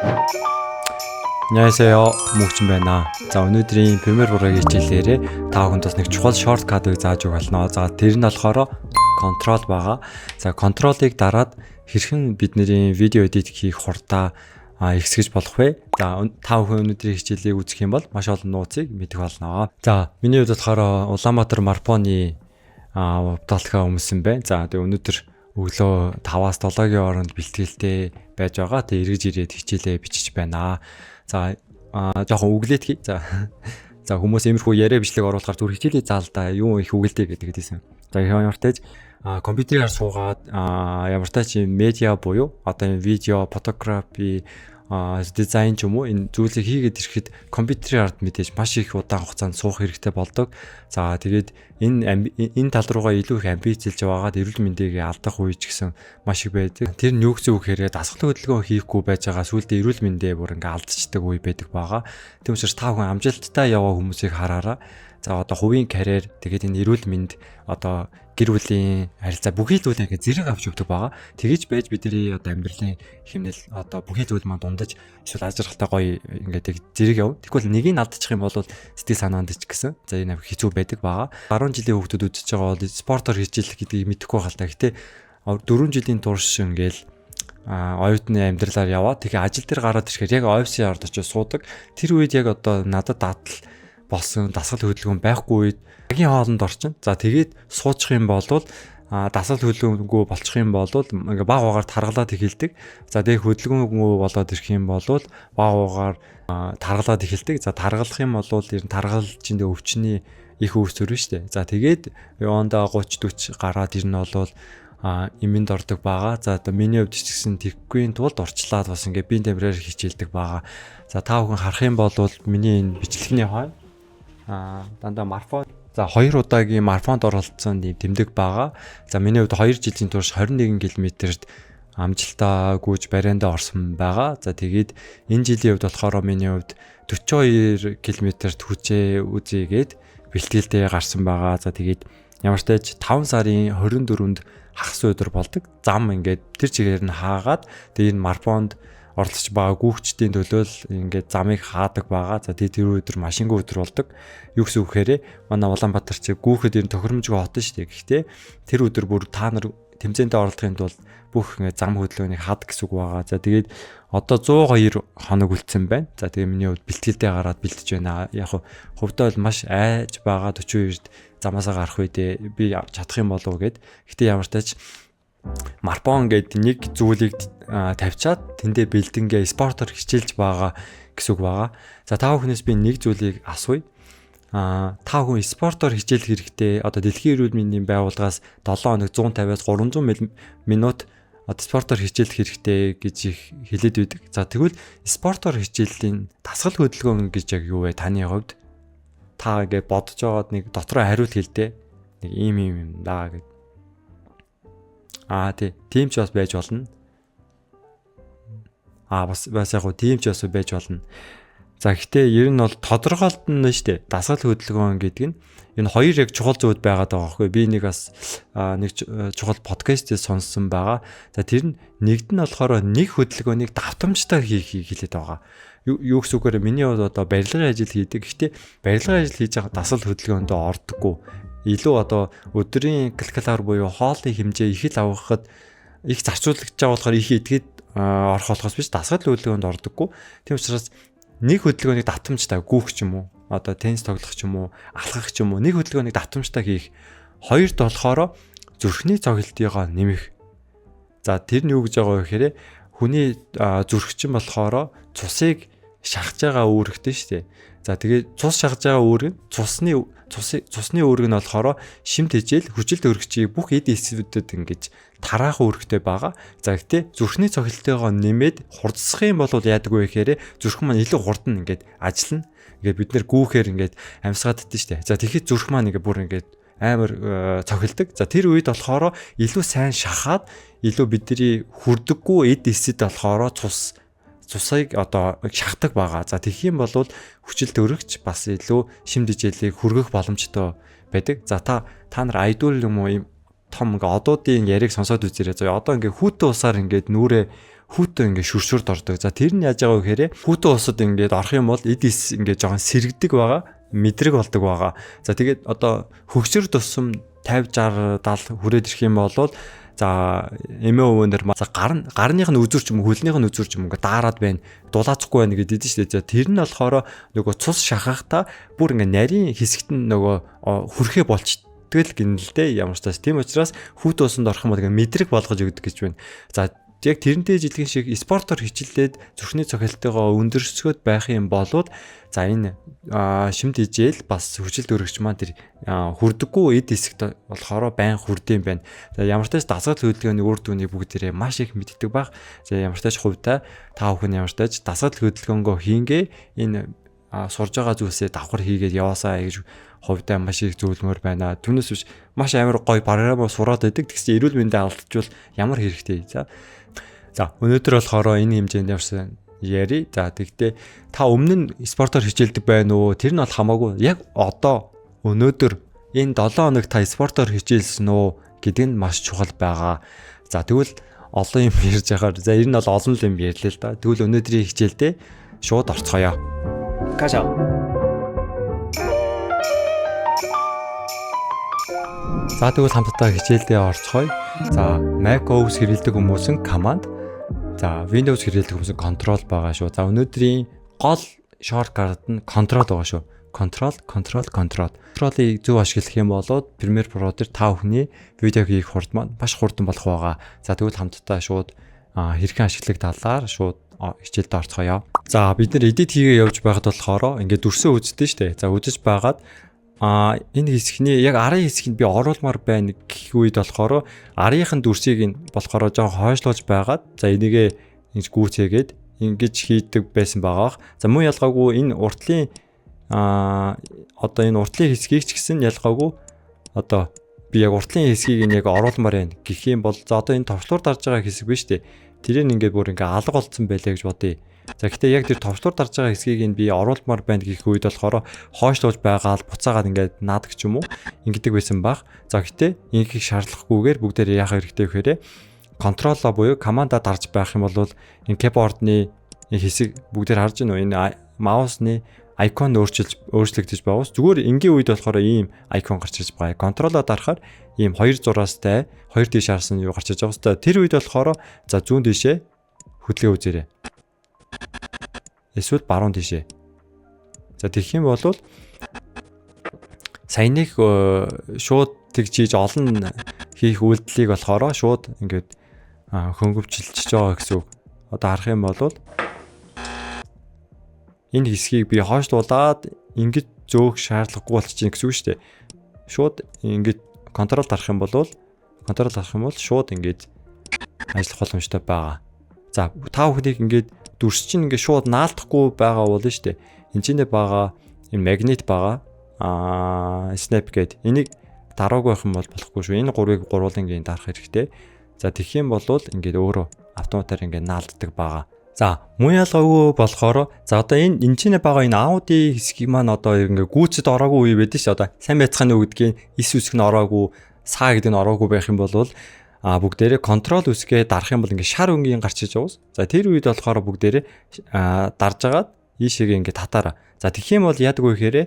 안녕하세요. 묵чин байна. За өнөөдрийн Premiere Pro-гийн хичээлээрээ та бүхэнд бас нэг чухал shortcut-ыг зааж өгөх болно. За тэр нь болохоор control байгаа. За control-ыг дараад хэрхэн бидний видео edit хийх хурдаа ихсгэж болох вэ? За та бүхэн өнөөдрийн хичээлийг үзэх юм бол маш олон нууцыг мэдэх болно. За миний хувьд болохоор Улаанбаатар марафоны талхаа өмсөн байна. За тэгээ өнөөдөр өглөө 5-аас 7-гийн хооронд бэлтгэлтэй байж байгаа. Тэгээ эргэж ирээд хичээлээ бичиж байна. За жоохон үглээд хий. За хүмүүс иймэрхүү яриа бичлэг оруулахаар зүр хичээлээ заалдаа юу их үгэлдэй гэдэг хэлсэн. За ямар тааж компьютераар суугаад ямар тааж медиа буюу одоо энэ видео, фотографи, дизайн ч юм уу энэ зүйлийг хийгээд ирэхэд компьютерийн ард мэдээж маш их удаан хугацаанд суух хэрэгтэй болдог. За тэгээд энэ тал руугаа илүү их амбицилж байгаад эрүүл мэндийг алдах үе ч гэсэн маш их байдаг. Тэр нь юу гэсэн үг хэрэг дасгал хөдөлгөөн хийхгүй байж байгаа сүүлдээ эрүүл мэндээ бүр ингээ алдчихдаг үе байдаг байгаа. Тийм учраас та бүхэн амжилттай яваа хүмүүсийг хараараа. За одоо хувийн карьер тэгээд энэ эрүүл мэнд одоо гэр бүлийн харилцаа бүхий зүйлээ ингээ зэрэг авч өгдөг байгаа. Тэгэж байж бидний одоо амьдралын хэмнэл одоо бүхий зүйл маань дундаж эсвэл ажралтай гоё ингээ зэрэг яв. Тэгвэл нэгийг алдчих юм бол сэтгэл санаанд ч гэсэн за энэ хэцүү байдаг байгаа. 10 жилийн хүүхдүүд үзэж байгаа бол спортоор хичээлэх гэдгийг мэдэхгүй байгаа л та. Гэтэ 4 жилийн турш ингээл оюутны амьдралаар яваа. Тэгэхээр ажил дээр гараад ирэхээр яг офисын ард очиж суудаг. Тэр үед яг одоо надад дадал болсон дасгал хөдөлгөөн байхгүй үед цагийн хоолнд орчин. За тэгээд суучих юм бол дасгал хөдөлгөөнгүй болчих юм бол ингээ баг угаар таргалаад эхэлдэг. За тэгээд хөдөлгөөнгүй болоод ирэх юм бол баг угаар таргалаад эхэлдэг. За таргалах юм бол ер нь таргалжинд өвчний их үүсвэр шүү дээ. За тэгээд явандаа 30 40 гараад ирнэ бол имэнд ордог байгаа. За одоо миний хувьд ч гэсэн тэггүй тулд орчлаад бас ингээ биеийн температур хичээлдэг байгаа. За та бүхэн харах юм бол миний энэ бичлэгний хой дандаа марафон. За 2 удаагийн марафонд оролцсон тэмдэг байгаа. За миний хувьд 2 жилийн турш 21 км-т амжилтаа гүйж барайндаа орсон байгаа. За тэгээд энэ жилийн хувьд болохоор миний хувьд 42 км-т хүчээ үзээгээд бэлтгэлтэй гарсан байгаа. За тэгээд ямар ч тааж 5 сарын 24-нд хагас өдөр болдог. Зам ингээд тэр чигээр нь хаагаад тэгээд энэ марафонд оролцож байгаа гүүгчдийн төлөө ингээд замыг хаадаг байгаа. За тэр өдөр машингүй өдөр болдог. Юу гэсэн үг хэрэг манай Улаанбаатар чи гүүхэд энэ тохиромжгүй хот шүү дээ. Гэхдээ тэр өдөр бүр та нар тэмцээндээ оролцохын тулд бүх ингээд зам хөдөлгөөнийг хаадаг гэсэн үг байгаа. За тэгээд одоо 102 хоног үлдсэн байна. За тэгээд миний хувьд бэлтгэлдээ гараад бэлтэж байна. Яг хувьдаа бол маш айж байгаа 42-д замаасаа гарах үедээ би чадах юм болов уу гэд. Гэхдээ ямар тач марафон гэдэг нэг зүйлийг тавьчаад тэндээ бэлдэнгээ спортоор хичээлж байгаа гэсэн үг байгаа. За та бүхнээс би нэг зүйлийг асууя. Та бүхэн спортоор хичээлэх хэрэгтэй одоо дэлхийн эрүүл мэндийн байгууллагаас 7 хоног 150-аас 300 минут одоо спортоор хичээлэх хэрэгтэй гэж их хэлээд байдаг. За тэгвэл спортоор хичээлийн дасгал хөдөлгөөн гэж яг юу вэ таны хувьд? Та ингэ бодож байгаад нэг дотроо хариулт хэлдэ. Нэг ийм даа гэд. Тийм ч бас байж болно. Бас яг гоо тийм ч бас байж болно. За гэхдээ ер нь бол тодорхойлтно нь шүү дээ. Дасгал хөдөлгөөн гэдэг нь энэ хоёр яг чухал зүйл байгаад байгаа байхгүй. Би нэг бас нэг чухал подкастыг сонссон байгаа. За тэр нь нэгд нь болохоор нэг хөдөлгөөнийг давтамжтай хийхийг хэлээд байгаа. Юу гэсэн үгээр миний бол одоо барилгын ажил хийдэг. Гэхдээ барилгын ажил хийж байгаа дасгал хөдөлгөөндөө ордоггүй. Илүү одоо өдрийн калори буюу хоолны хэмжээ их л авахад их зарцуулагдж байгаа болохоор их идэхэд орох болохоос биш дасгал хөдөлгөөнд ордоггүй. Тийм учраас нэг хөдөлгөөнийг давтамжтай гүүх ч юм уу одоо теннис тоглох ч юм уу алхах ч юм уу нэг хөдөлгөөнийг давтамжтай хийх. Хоёрт болохоор зүрхний цогцолтойгоо нэмэх. За тэр нь юу гэж байгаа вэ гэхээр хүний зүрхчин болохоор цусыг шахаж байгаа үүрэгтэй шүү дээ. За тэгээд цус шахаж байгаа үүрэг нь цусны үүрэг нь болохоор шимт хижээл хүчил төрөгчийг бүх эд эсвүүдэд ингэж тараах үүрэгтэй байгаа. За гэхдээ зүрхний цогцолтойгоо нэмээд хурдсах юм бол яадаг вэ гэхээр зүрх маань илүү хурдан ингэж ажиллана. Ингээд бид нэр гүүхээр ингэж амьсгааддээ шүү дээ. За тэгэхэд зүрх маань ингэ бүр ингэж амар цохилдог. За тэр үед болохоор илүү сайн шахаад илүү бидний хүрдэггүй эд эсэд болохоор цусыг одоо шахдаг байгаа. За тэгэх юм бол хүчил төрөгч бас илүү шимт хижээлийг хүргэх боломжтой байдаг. За та нар айдуул юм уу ийм том ингээ одуудын яриг сонсоод үзээрэй. За одоо ингээ хүүтэн усаар ингээ нүрээ хүүтөө ингээ шүршүрд ордог. За тэр нь яаж байгаа вэ гэхээр хүүтөө усад ингээд орох юм бол эд ис ингээ жоохон сэрэгдэг байгаа, мэдрэг болдог байгаа. За тэгээд одоо хөгсөр тусам 50 60 70 хүрээд ирэх юм бол за эмээ өвөнөр за гарных нь үзүр ч юм уу хөлнийх нь үзүр ч юм уу даарад байна. Дулаацахгүй байна гэдэг дээ шүү дээ. За тэр нь болохоор нөгөө цус шахахта бүр ингээ нарийн хэсэгт нь нөгөө хүрхээ болчдөг л гинэлдэ ямар ч тас. Тийм учраас хүүт усанд орох юм бол ингээ мэдрэг болгож өгдөг гэж байна. За яг тэрнтэй жилхэн шиг спортоор хичээлээд зүрхний цохилтойгоо өндөрсгöd байх юм болоод за энэ шимт ижээл бас хүчил дөрөгч маань тэр хүрдэггүй эд хэсэгт болохоор байн хүрдэм байна. За ямар ч тач дасгал хөдөлгөөний үр дүнийг бүгдээрээ маш их мэддэг баг. За ямар ч тач хувьдаа та бүхэн ямар ч тач дасгал хөдөлгөөнгөө хийнгээ энэ сурж байгаа зүйлсээ давхар хийгээд яваасаа гэж хувьдаа маш их зөвлөмөр байна. Түүнээс биш маш амар гоё програм сураад байдаг. Тэгсэн эрүүл мэндэ алдчихвал ямар хэрэгтэй. За өнөөдөр болохоор энэ хэмжээнд явсан яри. За тэгтээ та өмнө нь спортоор хичээлдэг байна уу? Тэр нь бол хамаагүй. Яг одоо өнөөдөр энэ 7 хоног та спортоор хичээлсэн үү гэдэг нь маш чухал байгаа. За тэгвэл олон юм ярьж байгаа. За ер нь бол олон юм ярьлаа л да. Тэгвэл өнөөдрийн хичээлдээ шууд орцгоё. Каша. За тэгвэл хамтдаа хичээлдээ орцгоё. За Mac OS хэрэглэдэг хүмүүсийн команд, за Windows хэрэглэдэг хүмүүсийн control байгаа шүү. За өнөөдрийн гол shortcut нь control байгаа шүү. Control-ийг зөв ашиглах юм бол Premiere Pro дээр та бүхний видео хийх хурд маань маш хурдан болох байгаа. За тэгвэл хамтдаа шууд хэрхэн ашиглах талаар шууд хичээлдээ орцгоё. За бид нар edit хийгээ явж байхад болохоор ингээд дүрсээ үздэг шүү дээ. За үзэж байгаад энэ хэсэгний яг арын хэсгийг би оруулмаар байна гэх үед болохоор арийнхын дүрсийг нь болохоор жоохон хойшлуулж байгаад за энийгээ ингэж гүйцээгээд ингэж хийдэг байсан байгаах. За мөн ялгаагүй энэ уртлын одоо энэ уртлын хэсгийг ч гэсэн ялгаагүй одоо би яг уртлын хэсгийг нь яг оруулмаар байна гэх юм бол за одоо энэ товчлуур дарж байгаа хэсэг биш үү? Тэрийг ингээд бүр ингээ алга болцсон байлаа гэж бодъё. За гэхдээ яг тэр товчлуур дарж байгаа хэсгийг нь би оруулмаар байна гэх үед болохоор хойшлуулж байгаад буцаагаад ингээд наадаг ч юм уу ингэдэг байсан баг. За гэхдээ ингийг шаардлагагүйгээр бүгдээр яах хэрэгтэй вэхээр контролоо буюу командаа дарж байх юм бол энэ keyboard-ны хэсэг бүгдээр харж байна уу? Энэ маусны icon өөрчлөгдөж байгаас зүгээр энгийн үед болохоор ийм icon гарч ирж байгаа. Контролоо дарахаар ийм хоёр зураастай хоёр тийш харсан юу гарч ирж байгаа. Тэр үед болохоор за зүүн тийшээ хөдөлгөөн үзээрэй. Эсвэл баруун тийшээ. За тэгэх юм бол саяныг шууд тэгж хийж олон хийх үйлдэлийг болохоор шууд ингээд хөнгөвчлж байгаа гэсэн үг. Одоо харах юм бол энэ хэсгийг би хойшлуулад ингэж зөөх шаардлагагүй болчихно гэсэн үг шүү дээ. Шууд ингэж контрол дарах юм бол шууд ингэж ажиллах боломжтой байгаа. За та бүхнийг ингэж дүрс чинь ингэ шууд наалдахгүй байгаа болно шүү дээ. Энд байгаа энэ магнит байгаа. Snap гэдэг. Энийг дараагүй байх юм бол болохгүй шүү. Энэ гурвыг гурвуулан ингэ дарах хэрэгтэй. За тэгэх юм бол ингэ өөрөө автоматар ингэ наалддаг байгаа. За мөн ялгаагүй болохоор за одоо энэ чинь байгаа энэ Audi хэсгийг маань одоо ингээ гүйцэд ороогүй үе байдаг ш. Одоо сайн байцгааны үгдгийн эс үсэг нь ороогүй, саа гэдэг нь ороогүй байх юм бол бүгдээрээ контрол үсгээ дарах юм бол ингээ шар өнгийн гарч иж байгаа. За тэр үед болохоор бүгдээрээ дарж агаад ийшээгээ ингээ татаараа. За тэгэх юм бол яадаг вэ гэхээр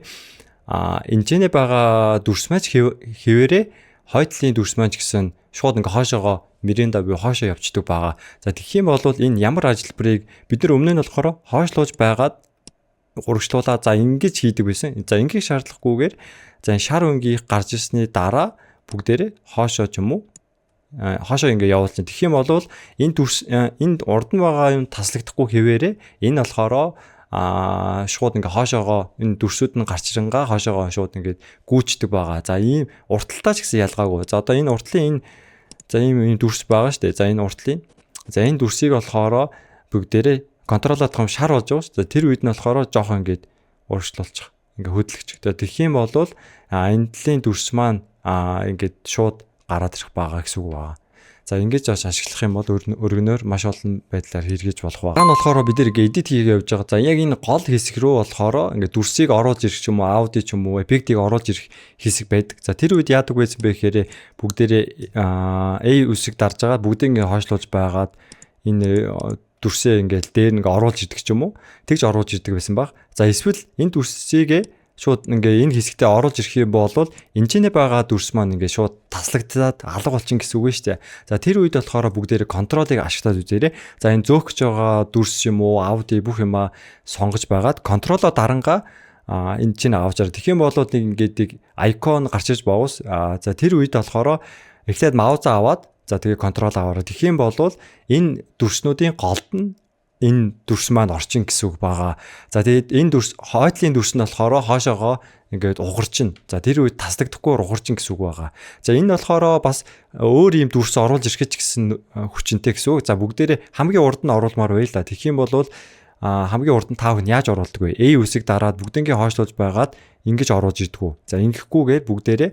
энэ байгаа дүрс маань хэвээрээ хойдлын дүрс маань ч гэсэн шууд ингээ хоошоогоо Miranda буюу хоошоо явцдаг байгаа. За тэгэх юм бол энэ ямар ажилбарыг бид нар өмнө нь болохоор хойшлуулж байгаад урагшлуулаа за ингэж хийдэг байсан. За ингээд шаардлагагүйгээр за шар өнгийг гарч ирсний дараа бүгдээрээ хоошоо ч юм уу хоошоо ингээ явуулсан. Тэгэх юм бол энэ дүрс энд урд нь байгаа юм таслагдахгүй хэвээрээ энэ болохоор шууд ингээ хоошоогоо энэ дүрсүүд нь гарч ирангаа хоошоогоо шууд ингээ гүйчдэг байгаа. За ийм урталтаа ч гэсэн ялгаагүй. За одоо энэ уртлын ийм дүрс байгаа шүү дээ. За энэ уртлын. За энэ дүрсийг болохоор бүгдээрээ контролоод том шар болж байгаа шүү дээ. Тэр үед нь болохоор жоохон ингээд урагшлуулчих. Ингээ хөдлөгч. Тэгэх юм бол энэ талын дүрс маань ингээд шууд гараад ирэх байгаа гэсэн үг байна. За ингэж ашиглах юм бол өргөнөөр маш олон байдлаар хэрэгжиж болох байна. Болохоор бид нэр edit хийгээ явж байгаа. За яг энэ гол хэсэг рүү болохоор ингээд дүрсийг оруулж ирэх ч юм уу, Audi ч юм уу, effect-ийг оруулж ирэх хэсэг байдаг. За тэр үед яадаг байсан бэ гэхээр бүгдээрээ A үсэг дарж байгаа бүгдийг ингээд хойшлуулж байгаад энэ дүрсээ ингээд дээр ингээ оруулж ирдэг ч юм уу. Тэгж оруулж ирдэг байсан баг. За эсвэл энэ дүрсийг шууд ингээ энэ хэсэгтээ оруулж ирэх юм бол энэчнээ байгаа дүрс маань ингээ шууд таслагдаад алга болчин гэсэн үг шүү дээ. За тэр үед болохоор бүгдээрээ контролыг ашиглаад үзээрэй. За энэ зөөгч байгаа дүрс юм уу, ауди бүх юмаа сонгож байгаад контролоо дарангаа энэ чинь авч араа. Тэгэх юм бол нэг ингээд айкон гарч иж боос. За тэр үед болохоор эхлээд маузаа аваад за тэгээ контрол аваараа. Тэгэх юм бол энэ дүрснүүдийн голд нь энэ дүрс маань орчин гэсэн үг байгаа. За тэгээд энэ дүрс хойдлын дүрс нь болохоор хоошоогоо ингээд угарчин. За тэр үед таслагдахгүй угарчин гэсэн үг байгаа. За энэ болохоор бас өөр юм дүрс оруулж ирэх гэсэн хүчинтэй гэсэн үг. За бүгдээрээ хамгийн урд нь оруулмаар байл да. Тэгэх юм бол хамгийн урд нь таав нь яаж оруулдаг вэ? A үсэг дараад бүгднгийн хойшлуулж байгаад ингэж оруулж идэггүй. За ингэхгүйгээр бүгдээрээ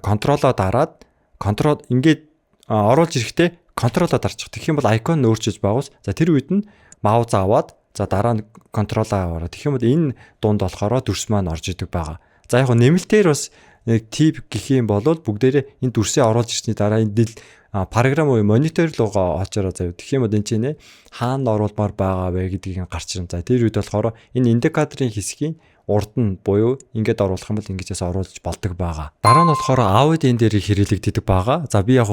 контролоо дараад контрол ингээд оруулж ирэхдээ контролоо дарчих. Тэгэх юм бол айкон өөрчилж байгуус. За тэр үед нь маус аваад за дараа нь контролоо аваараа. Тэгэх юм бол энэ дунд болохоор дүрс маань орж идэг байгаа. За яг нэмэлтээр бас нэг тип гэх юм бол бүгдээрээ энэ дүрсээ оруулж ирсний дараа энэ програм уу монитор руугаа очороо заяа. Тэгэх юм бол энэ чинь хаана оруулмаар байгаа вэ гэдгийг гарч ирнэ. За тэр үед болохоор энэ индикаторын хэсгийн урд нь буюу ингээд оруулах юм бол ингэжээс оруулж болдог байгаа. Дараа нь болохоор аудио энэ дээр хэрэглэгддэг байгаа. За би яг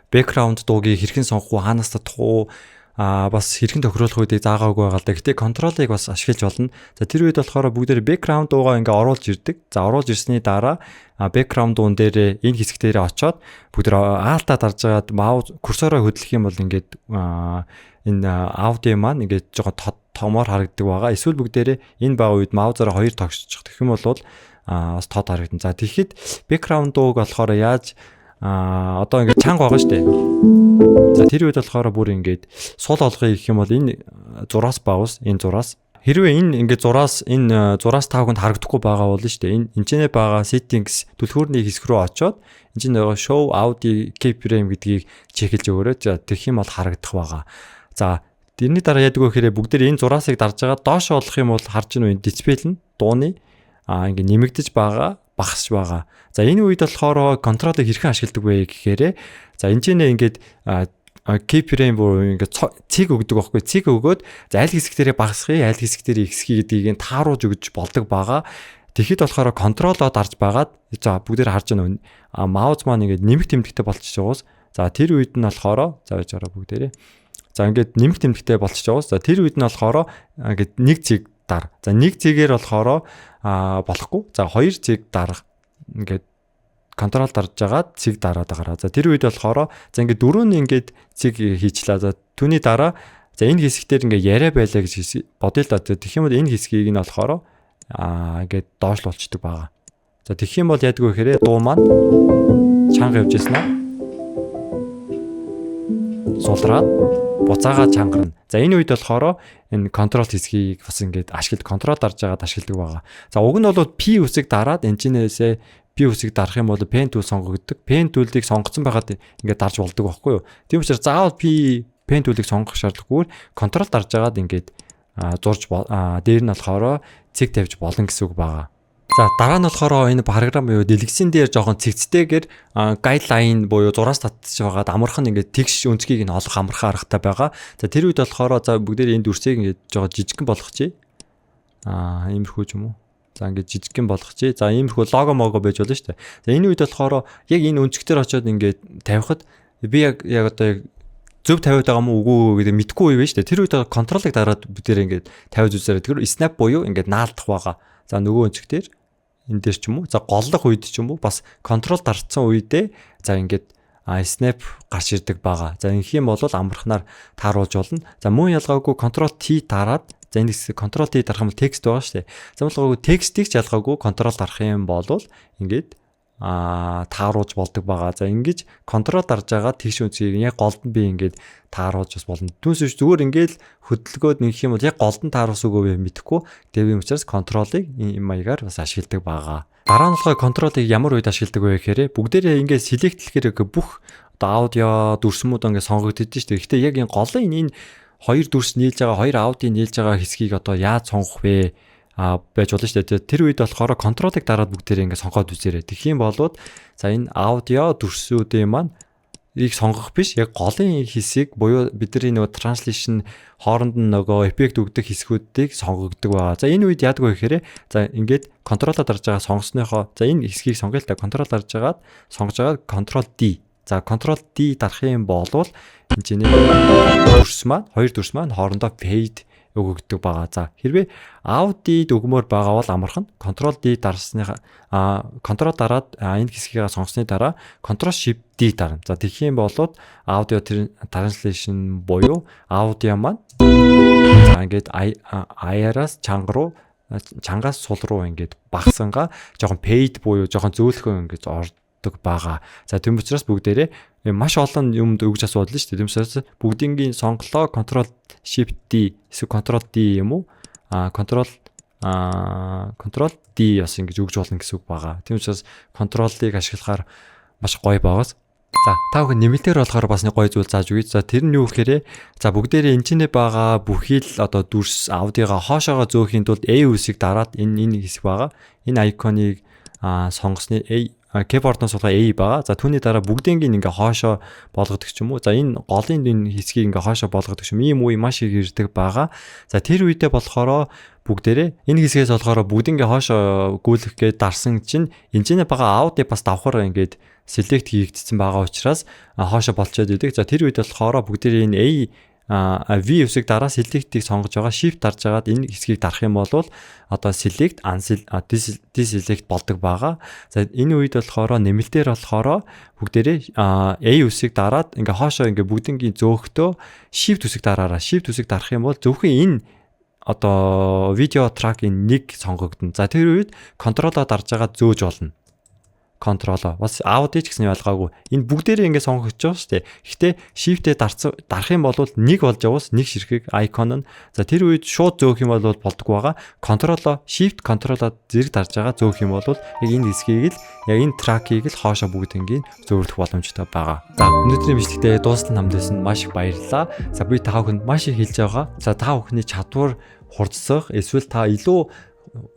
бэкграунд дуугийг хэрхэн сонгох уу, хаанаас татах уу, бас хэрхэн тохируулах үедээ заагаагүй байгаа л да. Гэтэ контролыг бас ашиглаж болно. За тэр үед болохоор бүгдээр бэкграунд дуугаа ингээ оруулж ирдэг. За оруулж ирсний дараа бэкграунд дуун дээр энэ хэсэг дээр очоод бүгдээр аалтаа дарж агаад маус курсороо хөдлөх юм бол ингээд энэ аудио маань ингээд жоо томоор харагддаг байгаа. Эсвэл бүгдээрээ энэ бага үед маузаараа хоёр тогтчих. Тэгэх юм бол бас тод харагдана. За тэгэхэд бэкграунд дууг болохоор яаж одоо ингээд чанга байгаа штэ. За тэр үед болохоор бүр ингээд сул олгоё гэх юм бол энэ зураас баавс энэ зураас хэрвээ энэ ингээд энэ зураас тавганд харагдахгүй байгаа бол штэ энэ энэчнээ байгаа settings түлхүүрний хэсэг рүү очоод энэ чинь байгаа show audio keyframe гэдгийг чекэлж өгөөрэй. За тэгэх юм бол харагдах байгаа. За тэрний дараа яадаг вэ гэхээр бүгдээр энэ зураасыг дарж байгаа доош олох юм бол харж байна уу дисплей нь дууны ингээд нэмэгдэж байгаа багасч байгаа. За энэ үед болохоор контролыг хэрхэн ашигладаг вэ гэхээр за энэ чинь ингээд keyframe буюу ингээд цэг өгдөг байхгүй. Цэг өгөөд за аль хэсэгтэрээ багасхыг, аль хэсэгтэрээ ихсхийг гэдгийг тааруулж өгж болдог байгаа. Тэгэхэд болохоор контролоо дарж байгаад за бүгдээр харж байна. Маус маань ингээд нэмэг тэмдэгтэй болчихж байгаас. За тэр үед нь болохоор за яаж гараа бүгдээрээ. За ингээд нэмэг тэмдэгтэй болчихж байгаас. За тэр үед нь болохоор ингээд нэг цэг дар. За нэг цэгээр болохоор болохгүй. За хоёр цэг дарах ингээд контрол дарж агаад цэг дараад байгаа. За тэр үед болохоор за ингээд дөрөв нь ингээд цэг хийчлээ. За түүний дараа за энэ хэсэгтэр ингээд яриа байлаа гэж бодъё л да. Тэгэх юм бол энэ хэсгийг нь болохоор ингээд доошлуулчихдаг байгаа. За тэгэх юм бол яадаг вэ гэхээр дуу маань чанга явж яснаа. Сулраад буцаага чангарна. За энэ үед болохоор энэ контрол хэсгийг бас ингээд контрол дарж агаад ашигладаг байгаа. За уг нь бол P үсэг дараад энэчнээсээ P үсэг дарах юм бол pen tool сонгогддог. Pen tool-ыг сонгоцсон байгаад ингээд дарж болдог байхгүй юу? Тийм учраас заавал pen tool-ыг сонгох шаардлагагүйгээр контрол дарж агаад ингээд зурж дээр нь болохоор цэг тавьж болно гэсэн үг байгаа. За дараа нь болохоор энэ програм юу дэлгэцэн дээр жоохон цэгцтэйгээр гайдлайн буюу зураас татчих байгаад амархан ингээд тэгш өнцгийг нь олох амархан аргатай байгаа. За тэр үед болохоор за бүгдээр энэ дүрсийг ингээд жоохон жижигхэн болгочихъя. Иймэрхүү ч юм уу. За ингээд жижигхэн болгочихъя. За иймэрхүү лого мого байж болно шүү дээ. За энэ үед болохоор яг энэ өнцгтэр очиод ингээд тавихад би яг одоо зөв тавиад байгаа мó үгүй гэдэг мэдхгүй үе байна шүү дээ. Тэр үед контролыг дараад бүгдээр ингээд тавьж үзээрэй. Тэр snap буюу ингээд наалдах байгаа. За нөгөө өнцгтэр энэ дээр ч юм уу. За голлох үед ч юм уу бас контрол дарцсан үедээ за ингээд snap гарч ирдэг байгаа. За ингэх юм бол амархнаар тааруулж болно. За мөн ялгаагүй контрол T дараад за энэ контрол T дарах юм бол текст байгаа шүү дээ. За ялгаагүй текстийг ч ялгаагүй контрол дарах юм бол ингээд тааруулж болдог байгаа. За ингэж контрол дарж байгаа тэгш үнцгийг яг голд нь би ингээд тааруулж бас болно. Түүнээс зүгээр ингээд хөдөлгөөд нэг юм бол яг голд нь тааруулс үгүй мэдэхгүй. Тэвийн учраас контролыг ийм маягаар бас ашигладаг байгаа. Дараа нь болохоор контролыг ямар үед ашигладаг вэ гэхээр бүгдээрээ ингээд селектлэхээр бүх одоо аудио дүрсмүүд ингээд сонгогддог шүү дээ. Гэхдээ яг энэ голын энэ хоёр дүрс нийлж байгаа, хоёр аудио нийлж байгаа хэсгийг одоо яаж сонгох вэ? Байж болно шүү дээ. Тэр үед болохоор контролыг дараад бүгдээрээ ингээд сонгоод үзээрэй. Тэгэх юм бол за энэ аудио дүрсүүдийн маань сонгох биш, яг голын хэсгийг буюу бидний нөгөө translation хооронд нь нөгөө эффект өгдөг хэсгүүдийг сонгогддог байгаа. За энэ үед яадаг вэ гэхээр за ингээд контролоо дарж байгаа сонгосныхоо за энэ хэсгийг сонгоё л та контрол дарж агаад сонгож байгаа контрол D. За контрол D дарах юм болвол энэ чинь дүрс маань хоёр дүрс маань хоорондоо fade өгөгдөг байгаа. За хэрвээ Alt-D өгмөр байгаа бол амархан Ctrl D дарсныхаа Ctrl дараад энэ хэсгийг сонгосны дараа Ctrl Shift D дарна. За тэгэх юм бол аудио translation буюу аудио маань за ингээд аяраас чангаас сул руу ингээд багсангаа жоохон fade буюу жоохон зөөлхөн ингээд ордог байгаа. За тийм учраас бүгдээрээ маш олон юмд өгж асуудал шүү дээ. Тийм учраас бүгдийнгийн сонголоо Ctrl Shift D эсвэл Ctrl D юм уу? Ctrl D бас ингэж өгж болно гэсэн үг байгаа. Тийм учраас Ctrl-ыг ашиглахаар маш гоё байгаас. За та бүхэн нэмэлтээр болохоор бас нэг гоё зүйл зааж өгье. За тэр нь юу гэхээр за бүгдээрээ энэ чинь байгаа бүхий л одоо дүрс аудиогоо хоошоогоо зөөхийн тулд A үсийг дараад энэ хэсэг байгаа. Энэ icon-ыг сонгосны keyboard-ноос суулгаа A байгаа. За түүний дараа бүгдийнгийн ингээ хоошоо болгодог ч юм уу. За энэ голын энэ хэсгийг ингээ хоошоо болгодог ч юм ийм үе маш их ирдэг байгаа. За тэр үедээ болохоор бүгдээрээ энэ хэсгээс болохоор бүгдингээ хоошоо гүйлэх гээд дарсан чинь энэ байгаа аудио бас давхар ингээд select хийгдсэн байгаа учраас хоошоо болчиход идэг. За тэр үед болохоор бүгдээрээ энэ V үсэг дараа select-ийг сонгож байгаа shift дарж агаад энэ хэсгийг дарах юм бол одоо select deselect болдог байгаа. За энэ үед болохоор нэмэлтээр болохоор бүгдээрээ A үсэг дараад ингээ хоошоо ингээ бүгдингийн зөөхтөө shift үсэг дараараа shift үсэг дарах юм бол зөвхөн энэ одоо видео тракийн нэг сонгогдно. За тэр үед контролоо дарж агаад зөөж болно. Контролоо бас аудио ч гэсэн ялгаагүй. Энэ бүгдээрээ ингэ сонгогдож байгаа шүү дээ. Гэхдээ shift-ээ дарах юм бол нэг болж яваас нэг ширхэг icon нь. За тэр үед шууд зөөх юм бол болдог байгаа. Контролоо контролоо зэрэг дарж байгаа зөөх юм бол яг энэ хэсгийг л яг энэ тракийг л хоошоо бүгднийг зөөрлөх боломжтой байгаа. За өнөөдрийн бичлэгтээ дуустал намдсан маш их баярлалаа. За би та бүхэнд маш их хэлж байгаа. За та бүхний чадвар хурцсах эсвэл та илүү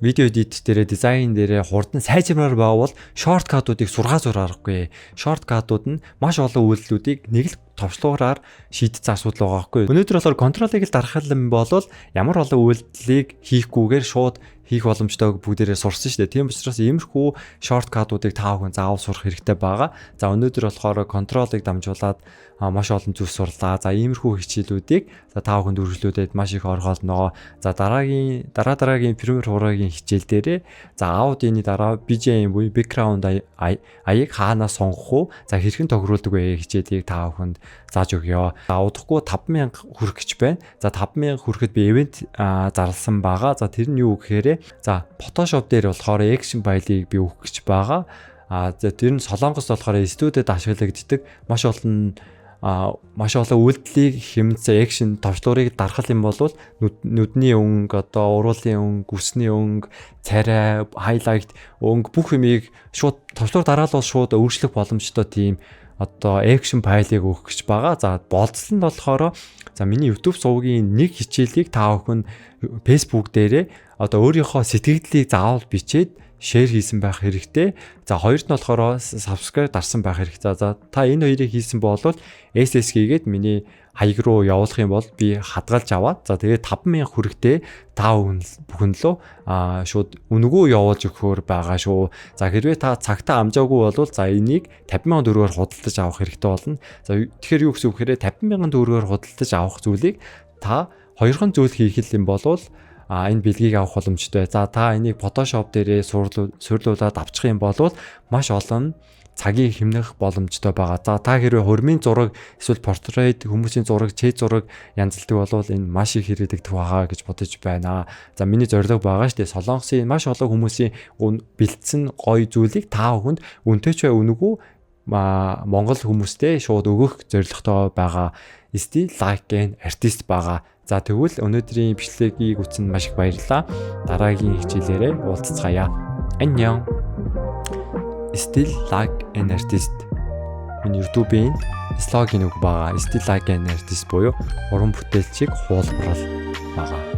видео эдит дээрээ дизайн дээрээ хурдан сайжрамаар байвал шорткатуудыг сургаарахгүй. Шорткатууд нь маш олон үйлдэлүүдийг нэг л товчлуураар шийдсэн асуудал байгаа байхгүй. Өнөөдөр болохоор контролыг л дарах юм бол ямар олон үйлдэлийг хийхгүйгээр шууд хийх боломжтой бүгдээрээ сурсан шүү дээ. Тийм учраас иймэрхүү шорткатуудыг та бүхэн заавал сурах хэрэгтэй байгаа. За өнөөдөр болохоор контролыг дамжуулаад маш олон зүйл сурлаа. За иймэрхүү хичээлүүдийг за та бүхэнд үргэлжлүүлээд маш их оргоолноо. За дараагийн Premiere Pro-гийн хичээл дээрээ за аудионы дараа BGM буюу background аяыг хаанаас сонгох уу? За хэрхэн тохируулдаг вэ хичээлийг та бүхэнд зааж өгье. Удахгүй 5000 хүрэх гэж байна. За 5000 хүрэхэд би event зарласан байгаа. За тэр нь юу гэхээр за Photoshop дээр болохоор action file-ыг би өгөх гэж байгаа. За тэр нь Солонгост болохоор студиуд ашиглагддаг маш олон үйлдэлийг хэмнэсэн action товчлуурыг дарах юм бол нүдний өнгө, одоо уруулын өнгө, үсний өнгө, царай, highlight өнгө бүх юмыг шууд товчлуур дараад бол шууд өөрчлөх боломжтой тийм одоо action file-ыг өгөх гэж байгаа. За болцлонд болохоор за миний YouTube сувгийн нэг хичээлийг та бүхэн Facebook дээрээ одоо өөрийнхөө сэтгэгдлийг заавал бичээд share хийсэн байх хэрэгтэй. За хоёрт нь болохоор subscribe дарсан байх хэрэгтэй. За та энэ хоёрыг хийсэн бол SS хийгээд миний хаяг руу явуулах юм бол би хадгалж аваад за тэгээд 5000 хүрэхтэй та бүхэн лөө шууд үнгөө явуулж өгөхөөр байгаа шүү. За хэрвээ та цагтаа амжаагүй бол за энийг 50,000 төгрөгөөр худалдаж авах хэрэгтэй болно. За тэгэхээр юу гэсэн үг хэрэг 50,000 төгрөгөөр худалдаж авах зүйлийг та хоёрхан зүйл хийх юм бол энэ бэлгийг авах боломжтой. За та энийг Photoshop дээрээ суйрлуулад авчих юм бол маш олон цагийг хэмнэх боломжтой байгаа. За та хэрвээ хурмын зураг эсвэл портрет, хүмүүсийн зураг, чэйз зураг янзалдаг бол энэ маш их хэрэгдэх байгаа гэж бодож байна. За миний зорилго байгаа шүү дээ. Солонгосын маш олон хүмүүсийн бэлдсэн гоё зүйлийг та бүхэнд үнэтэй ч бай үнэгүй Монгол хүмүүстээ шууд өгөх зорилготой байгаа. Still like an artist байгаа. За тэгвэл өнөөдрийн бичлэгийг үзсэнд маш их баярлалаа. Дараагийн хичээлээрээ уулзцаая. Аньян. Still like an artist. Миний YouTube-ийн слогин үг байгаа. Still like an artist буюу уран бүтээлчийг хуулбарал байгаа.